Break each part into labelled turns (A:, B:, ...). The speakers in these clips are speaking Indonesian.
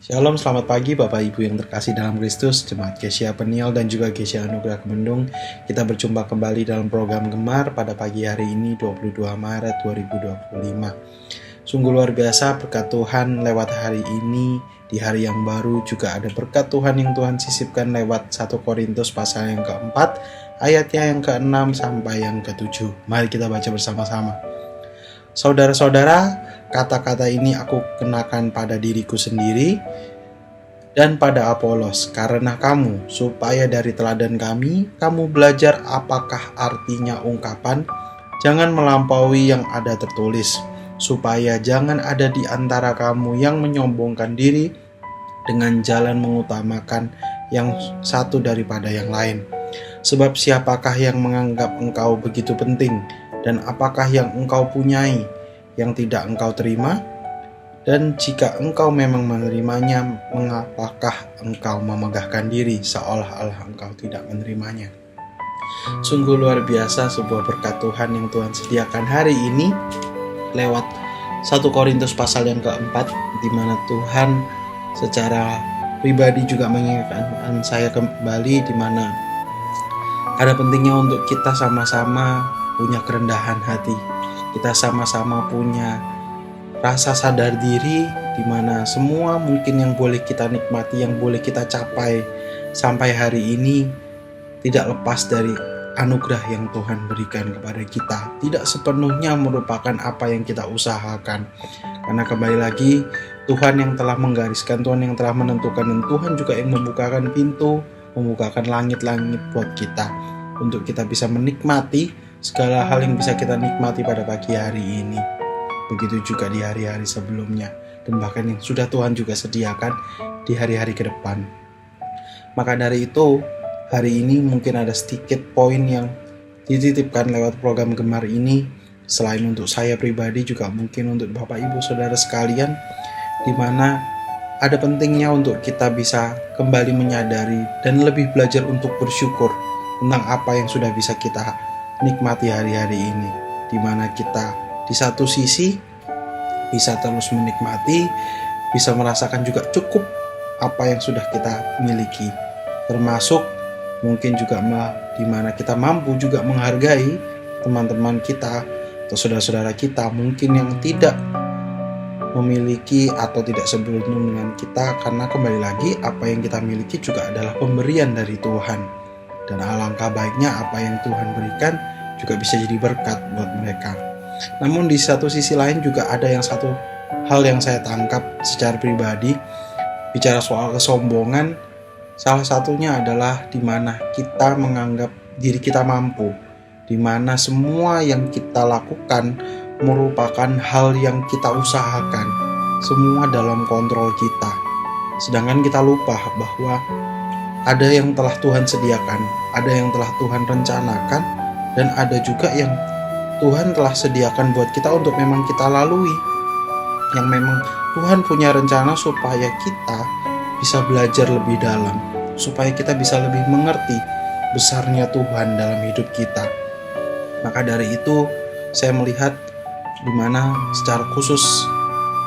A: Shalom, selamat pagi Bapak Ibu yang terkasih dalam Kristus, Jemaat Gesia Peniel dan juga Gesia Anugerah Kemendung. Kita berjumpa kembali dalam program Gemar pada pagi hari ini 22 Maret 2025. Sungguh luar biasa berkat Tuhan lewat hari ini, di hari yang baru juga ada berkat Tuhan yang Tuhan sisipkan lewat 1 Korintus pasal yang keempat, ayatnya yang ke-6 sampai yang ke-7. Mari kita baca bersama-sama. Saudara-saudara, kata-kata ini aku kenakan pada diriku sendiri dan pada Apolos karena kamu, supaya dari teladan kami, kamu belajar apakah artinya ungkapan, jangan melampaui yang ada tertulis, supaya jangan ada di antara kamu yang menyombongkan diri dengan jalan mengutamakan yang satu daripada yang lain. Sebab siapakah yang menganggap engkau begitu penting, dan apakah yang engkau punyai yang tidak engkau terima? Dan jika engkau memang menerimanya, mengapakah engkau memegahkan diri seolah-olah engkau tidak menerimanya? Sungguh luar biasa sebuah berkat Tuhan yang Tuhan sediakan hari ini lewat 1 Korintus pasal yang keempat, di mana Tuhan secara pribadi juga mengingatkan saya kembali, di mana ada pentingnya untuk kita sama-sama punya kerendahan hati. Kita sama-sama punya rasa sadar diri, di mana semua mungkin yang boleh kita nikmati, yang boleh kita capai sampai hari ini tidak lepas dari anugerah yang Tuhan berikan kepada kita. Tidak sepenuhnya merupakan apa yang kita usahakan. Karena kembali lagi, Tuhan yang telah menggariskan, Tuhan yang telah menentukan, dan Tuhan juga yang membukakan pintu, membukakan langit-langit buat kita, untuk kita bisa menikmati segala hal yang bisa kita nikmati pada pagi hari ini. Begitu juga di hari-hari sebelumnya, dan bahkan yang sudah Tuhan juga sediakan di hari-hari ke depan. Maka dari itu, hari ini mungkin ada sedikit poin yang dititipkan lewat program Gemar ini. Selain untuk saya pribadi, juga mungkin untuk Bapak Ibu Saudara sekalian, di mana ada pentingnya untuk kita bisa kembali menyadari dan lebih belajar untuk bersyukur tentang apa yang sudah bisa kita nikmati hari-hari ini, di mana kita di satu sisi bisa terus menikmati, bisa merasakan juga cukup apa yang sudah kita miliki, termasuk mungkin juga di mana kita mampu juga menghargai teman-teman kita atau saudara-saudara kita mungkin yang tidak memiliki atau tidak seberuntung dengan kita, karena kembali lagi apa yang kita miliki juga adalah pemberian dari Tuhan. Dan alangkah baiknya apa yang Tuhan berikan juga bisa jadi berkat buat mereka. Namun di satu sisi lain juga ada satu hal yang saya tangkap secara pribadi, bicara soal kesombongan. Salah satunya adalah di mana kita menganggap diri kita mampu, di mana semua yang kita lakukan merupakan hal yang kita usahakan, semua dalam kontrol kita. Sedangkan kita lupa bahwa ada yang telah Tuhan sediakan, ada yang telah Tuhan rencanakan, dan ada juga yang Tuhan telah sediakan buat kita untuk memang kita lalui. Yang memang Tuhan punya rencana supaya kita bisa belajar lebih dalam, supaya kita bisa lebih mengerti besarnya Tuhan dalam hidup kita. Maka dari itu, saya melihat di mana secara khusus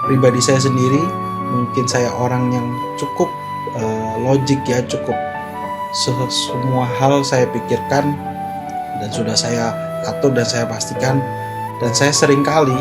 A: pribadi saya sendiri, mungkin saya orang yang cukup logik ya, cukup semua hal saya pikirkan dan sudah saya atur dan saya pastikan, dan saya seringkali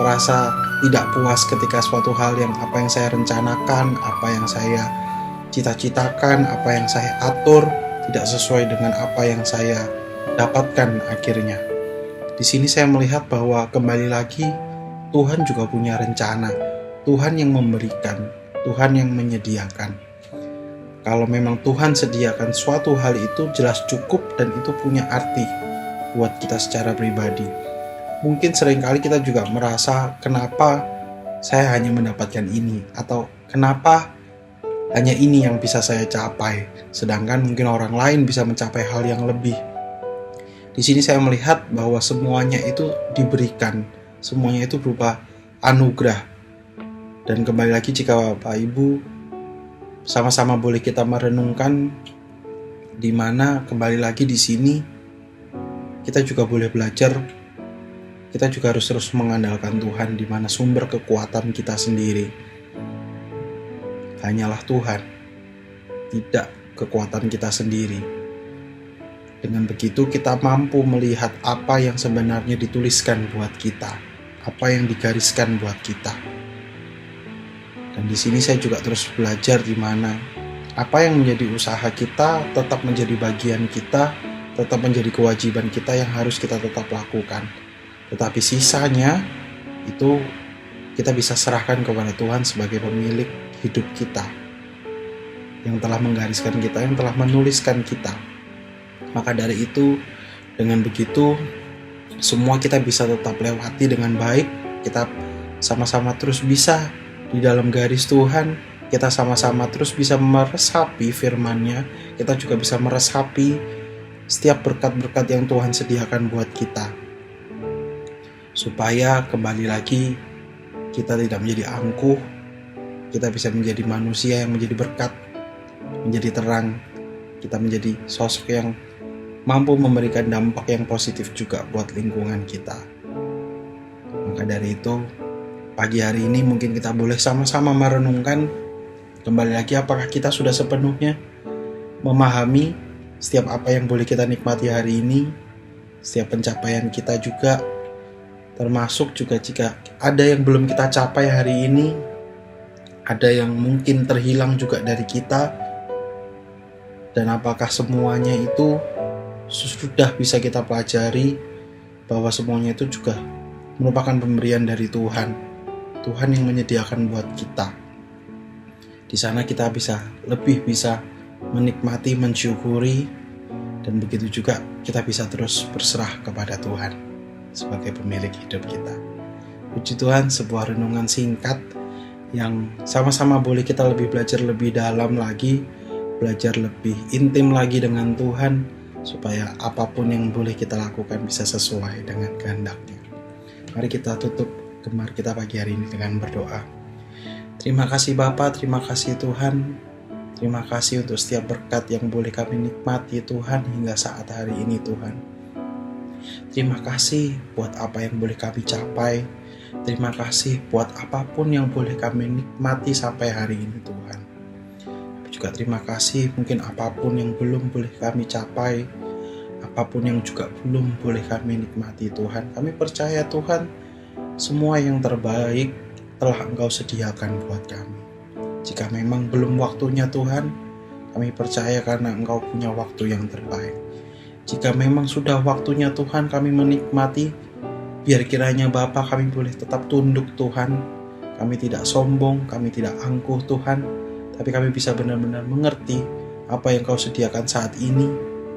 A: merasa tidak puas ketika suatu hal yang apa yang saya rencanakan, apa yang saya cita-citakan, apa yang saya atur tidak sesuai dengan apa yang saya dapatkan akhirnya. Di sini saya melihat bahwa kembali lagi Tuhan juga punya rencana, Tuhan yang memberikan, Tuhan yang menyediakan. Kalau memang Tuhan sediakan suatu hal itu jelas cukup dan itu punya arti buat kita secara pribadi. Mungkin seringkali kita juga merasa kenapa saya hanya mendapatkan ini, atau kenapa hanya ini yang bisa saya capai, sedangkan mungkin orang lain bisa mencapai hal yang lebih. Di sini saya melihat bahwa semuanya itu diberikan, semuanya itu berupa anugerah. Dan kembali lagi, jika Bapak Ibu sama-sama boleh kita merenungkan, di mana kembali lagi di sini kita juga boleh belajar, kita juga harus terus mengandalkan Tuhan, di mana sumber kekuatan kita sendiri. hanyalah Tuhan, tidak kekuatan kita sendiri. Dengan begitu kita mampu melihat apa yang sebenarnya dituliskan buat kita, apa yang digariskan buat kita. Dan di sini saya juga terus belajar di mana apa yang menjadi usaha kita tetap menjadi bagian kita, tetap menjadi kewajiban kita yang harus kita tetap lakukan. Tetapi sisanya itu kita bisa serahkan kepada Tuhan sebagai pemilik hidup kita, yang telah menggariskan kita, yang telah menuliskan kita. Maka dari itu, dengan begitu semua kita bisa tetap lewati dengan baik. Kita sama-sama terus bisa di dalam garis Tuhan, kita sama-sama terus bisa meresapi firman-Nya, kita juga bisa meresapi setiap berkat-berkat yang Tuhan sediakan buat kita. Supaya kembali lagi kita tidak menjadi angkuh, kita bisa menjadi manusia yang menjadi berkat, menjadi terang, kita menjadi sosok yang mampu memberikan dampak yang positif juga buat lingkungan kita. Maka dari itu, pagi hari ini mungkin kita boleh sama-sama merenungkan kembali lagi apakah kita sudah sepenuhnya memahami setiap apa yang boleh kita nikmati hari ini, setiap pencapaian kita juga, termasuk juga jika ada yang belum kita capai hari ini, ada yang mungkin terhilang juga dari kita, dan apakah semuanya itu sudah bisa kita pelajari bahwa semuanya itu juga merupakan pemberian dari Tuhan yang menyediakan buat kita. Di sana kita lebih bisa menikmati, mensyukuri, dan begitu juga kita bisa terus berserah kepada Tuhan sebagai pemilik hidup kita. Puji Tuhan, sebuah renungan singkat yang sama-sama boleh kita lebih belajar lebih dalam lagi, belajar lebih intim lagi dengan Tuhan, supaya apapun yang boleh kita lakukan bisa sesuai dengan kehendak-Nya. Mari kita tutup gemar kita pagi hari ini dengan berdoa. Terima kasih Bapa, terima kasih Tuhan. Terima kasih untuk setiap berkat yang boleh kami nikmati Tuhan hingga saat hari ini Tuhan. Terima kasih buat apa yang boleh kami capai. Terima kasih buat apapun yang boleh kami nikmati sampai hari ini Tuhan. Juga terima kasih mungkin apapun yang belum boleh kami capai, apapun yang juga belum boleh kami nikmati Tuhan. Kami percaya Tuhan, semua yang terbaik telah Engkau sediakan buat kami. Jika memang belum waktunya Tuhan, kami percaya karena Engkau punya waktu yang terbaik. Jika memang sudah waktunya Tuhan kami menikmati, biar kiranya Bapa kami boleh tetap tunduk Tuhan. Kami tidak sombong, kami tidak angkuh Tuhan, tapi kami bisa benar-benar mengerti apa yang Kau sediakan saat ini,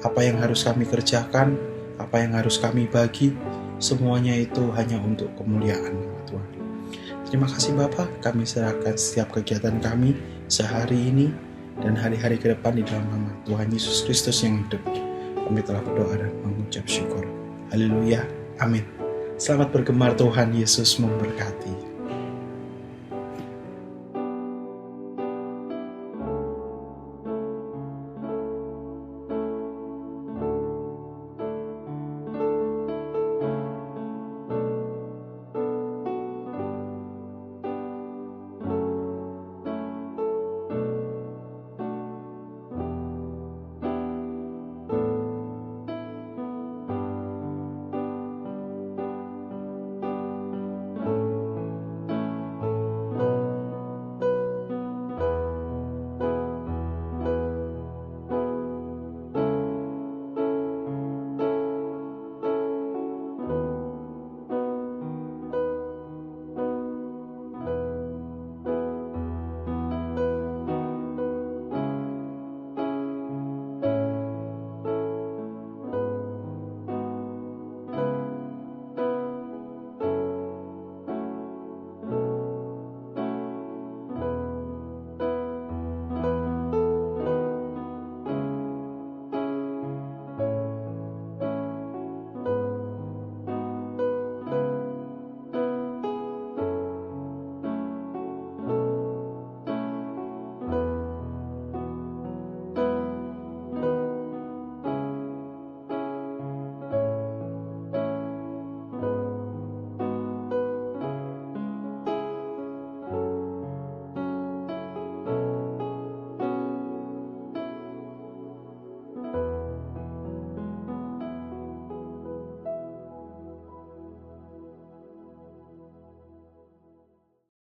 A: apa yang harus kami kerjakan, apa yang harus kami bagi. Semuanya itu hanya untuk kemuliaan Tuhan. Terima kasih Bapa, kami serahkan setiap kegiatan kami sehari ini dan hari-hari ke depan di dalam nama Tuhan Yesus Kristus yang hidup. Kami telah berdoa dan mengucap syukur. Haleluya, amin. Selamat bergemar, Tuhan Yesus memberkati.